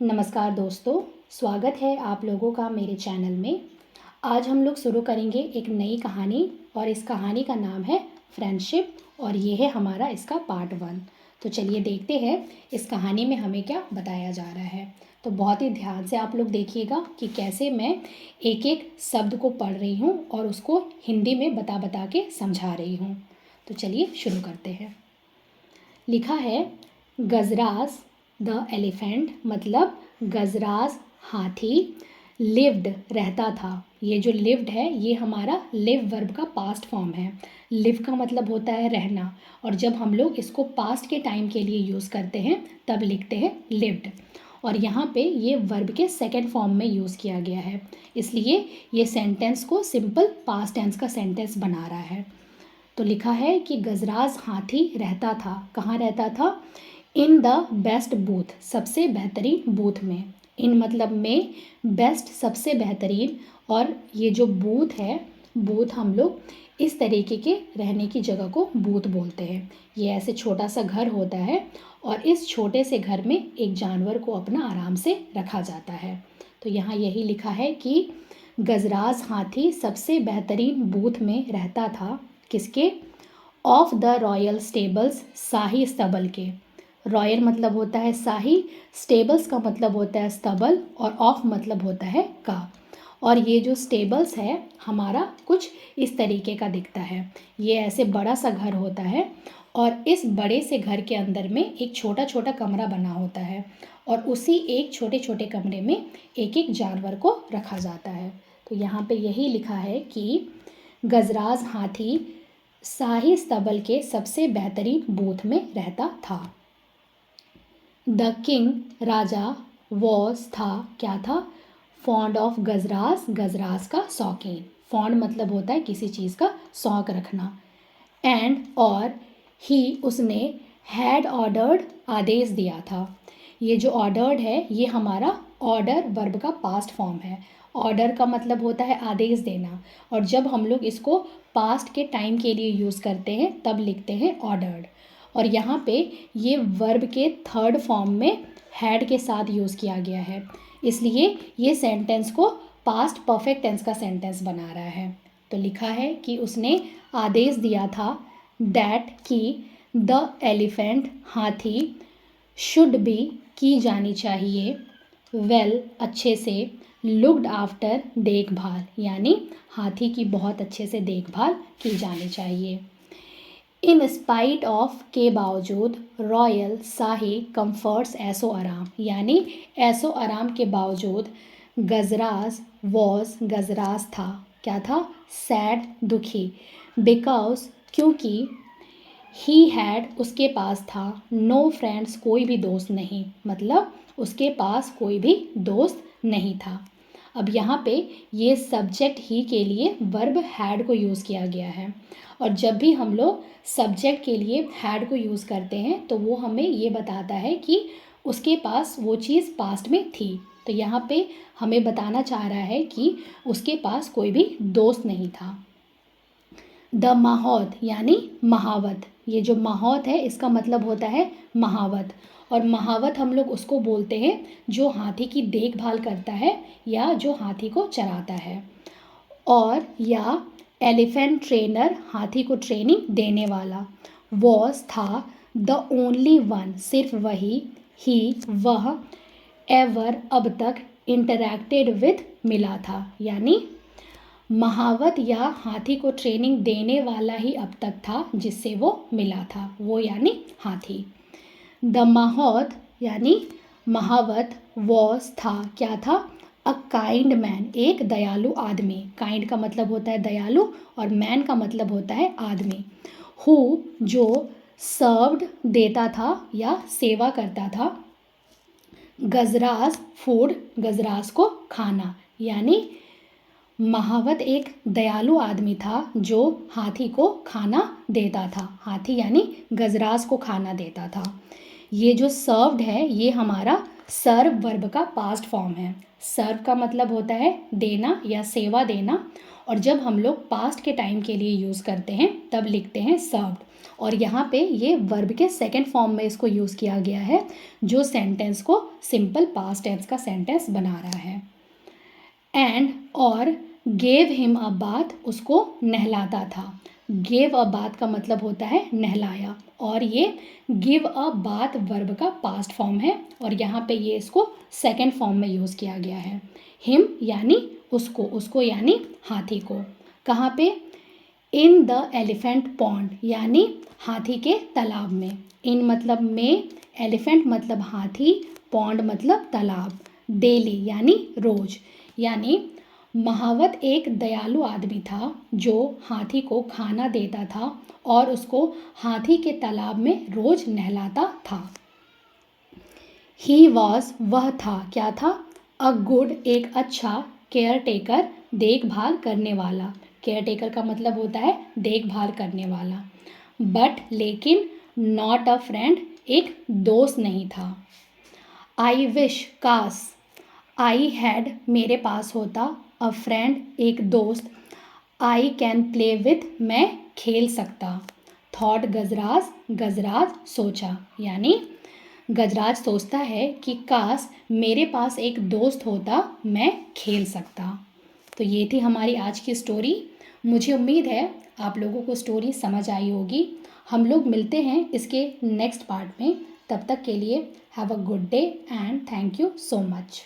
नमस्कार दोस्तों, स्वागत है आप लोगों का मेरे चैनल में। आज हम लोग शुरू करेंगे एक नई कहानी और इस कहानी का नाम है फ्रेंडशिप और ये है हमारा इसका पार्ट 1। तो चलिए देखते हैं इस कहानी में हमें क्या बताया जा रहा है। तो बहुत ही ध्यान से आप लोग देखिएगा कि कैसे मैं एक एक शब्द को पढ़ रही हूँ और उसको हिंदी में बता बता के समझा रही हूँ। तो चलिए शुरू करते हैं। लिखा है गजराज द एलिफेंट, मतलब गजराज हाथी लिव्ड रहता था। ये जो लिव्ड है ये हमारा लिव वर्ब का पास्ट फॉर्म है। लिव का मतलब होता है रहना, और जब हम लोग इसको पास्ट के टाइम के लिए यूज़ करते हैं तब लिखते हैं लिव्ड। और यहाँ पे ये वर्ब के सेकेंड फॉर्म में यूज़ किया गया है, इसलिए ये सेंटेंस को सिंपल पास्ट टेंस का सेंटेंस बना रहा है। तो लिखा है कि गजराज हाथी रहता था। कहाँ रहता था? इन द बेस्ट बूथ, सबसे बेहतरीन बूथ में। इन मतलब में, बेस्ट सबसे बेहतरीन, और ये जो बूथ है, बूथ हम लोग इस तरीके के रहने की जगह को बूथ बोलते हैं। ये ऐसे छोटा सा घर होता है और इस छोटे से घर में एक जानवर को अपना आराम से रखा जाता है। तो यहाँ यही लिखा है कि गजराज हाथी सबसे बेहतरीन बूथ में रहता था। किसके? ऑफ द रॉयल स्टेबल्स, शाही स्तबल के। रॉयल मतलब होता है शाही, स्टेबल्स का मतलब होता है स्तबल, और ऑफ मतलब होता है का। और ये जो स्टेबल्स है हमारा कुछ इस तरीके का दिखता है। ये ऐसे बड़ा सा घर होता है और इस बड़े से घर के अंदर में एक छोटा छोटा कमरा बना होता है और उसी एक छोटे छोटे कमरे में एक एक जानवर को रखा जाता है। तो यहाँ पे यही लिखा है कि गजराज हाथी शाही स्तबल के सबसे बेहतरीन बूथ में रहता था। द किंग, राजा, वॉज था, क्या था? फॉन्ड ऑफ गजराज, गजराज का शौकीन। फॉन्ड मतलब होता है किसी चीज़ का शौक रखना। एंड और ही, उसने, हैड ऑर्डर्ड, आदेश दिया था। ये जो ऑर्डर्ड है ये हमारा ऑर्डर वर्ब का पास्ट फॉर्म है। ऑर्डर का मतलब होता है आदेश देना, और जब हम लोग इसको पास्ट के टाइम के लिए यूज़ करते हैं तब लिखते हैं ऑर्डर्ड। और यहाँ पे ये वर्ब के थर्ड फॉर्म में हैड के साथ यूज़ किया गया है, इसलिए ये सेंटेंस को पास्ट परफेक्ट टेंस का सेंटेंस बना रहा है। तो लिखा है कि उसने आदेश दिया था दैट कि द एलिफेंट, हाथी, शुड बी, की जानी चाहिए, वेल, अच्छे से, लुक्ड आफ्टर, देखभाल, यानी हाथी की बहुत अच्छे से देखभाल की जानी चाहिए। इन स्पाइट ऑफ, के बावजूद, रॉयल, शाही, कंफर्ट्स, ऐसो आराम, यानी ऐसो आराम के बावजूद, गजराज वॉज, गजराज था, क्या था? सैड, दुखी, बिकॉज, क्योंकि, ही हैड, उसके पास था, नो फ्रेंड्स, कोई भी दोस्त नहीं, मतलब उसके पास कोई भी दोस्त नहीं था। अब यहाँ पे ये सब्जेक्ट ही के लिए वर्ब हैड को यूज़ किया गया है, और जब भी हम लोग सब्जेक्ट के लिए हैड को यूज़ करते हैं तो वो हमें ये बताता है कि उसके पास वो चीज़ पास्ट में थी। तो यहाँ पे हमें बताना चाह रहा है कि उसके पास कोई भी दोस्त नहीं था। द माहौत, यानी महावत। ये जो माहौत है इसका मतलब होता है महावत, और महावत हम लोग उसको बोलते हैं जो हाथी की देखभाल करता है या जो हाथी को चराता है। और या एलिफेंट ट्रेनर, हाथी को ट्रेनिंग देने वाला। वॉज था, द ओनली वन, सिर्फ वही, ही, वह, एवर, अब तक, इंटरैक्टेड विथ, मिला था, यानी महावत या हाथी को ट्रेनिंग देने वाला ही अब तक था जिससे वो मिला था, वो यानी हाथी। द माहौत यानी महावत, वॉज था, क्या था? अ काइंड मैन, एक दयालु आदमी। काइंड का मतलब होता है दयालु और मैन का मतलब होता है आदमी। हु, जो, सर्व्ड, देता था या सेवा करता था, गजराज, फूड, गजराज को खाना, यानी महावत एक दयालु आदमी था जो हाथी को खाना देता था। हाथी यानी गजराज को खाना देता था। ये जो सर्व्ड है ये हमारा सर्व वर्ब का पास्ट फॉर्म है। सर्व का मतलब होता है देना या सेवा देना, और जब हम लोग पास्ट के टाइम के लिए यूज़ करते हैं तब लिखते हैं सर्व्ड। और यहाँ पे ये वर्ब के सेकंड फॉर्म में इसको यूज़ किया गया है, जो सेंटेंस को सिंपल पास्ट टेंस का सेंटेंस बना रहा है। एंड और गेव हिम अ बाथ, उसको नहलाता था। गेव अ बाथ का मतलब होता है नहलाया, और ये गिव अ बाथ वर्ब का पास्ट फॉर्म है, और यहाँ पे ये इसको सेकंड फॉर्म में यूज़ किया गया है। हिम यानी उसको, उसको यानी हाथी को। कहाँ पे? इन द एलिफेंट पॉन्ड, यानी हाथी के तालाब में। इन मतलब में, एलिफेंट मतलब हाथी, पॉन्ड मतलब तालाब। डेली यानी रोज, यानी महावत एक दयालु आदमी था जो हाथी को खाना देता था और उसको हाथी के तालाब में रोज नहलाता था। ही वॉज, वह था, क्या था? अ गुड, एक अच्छा, केयर टेकर, देखभाल करने वाला। केयर टेकर का मतलब होता है देखभाल करने वाला। बट लेकिन, नॉट अ फ्रेंड, एक दोस्त नहीं था। आई विश, काश, आई हैड, मेरे पास होता, अ फ्रेंड, एक दोस्त, आई कैन प्ले विथ, मैं खेल सकता। थॉट गजराज, गजराज सोचा, यानी गजराज सोचता है कि काश मेरे पास एक दोस्त होता, मैं खेल सकता। तो ये थी हमारी आज की स्टोरी। मुझे उम्मीद है आप लोगों को स्टोरी समझ आई होगी। हम लोग मिलते हैं इसके नेक्स्ट पार्ट में। तब तक के लिए have a good day and thank you so much.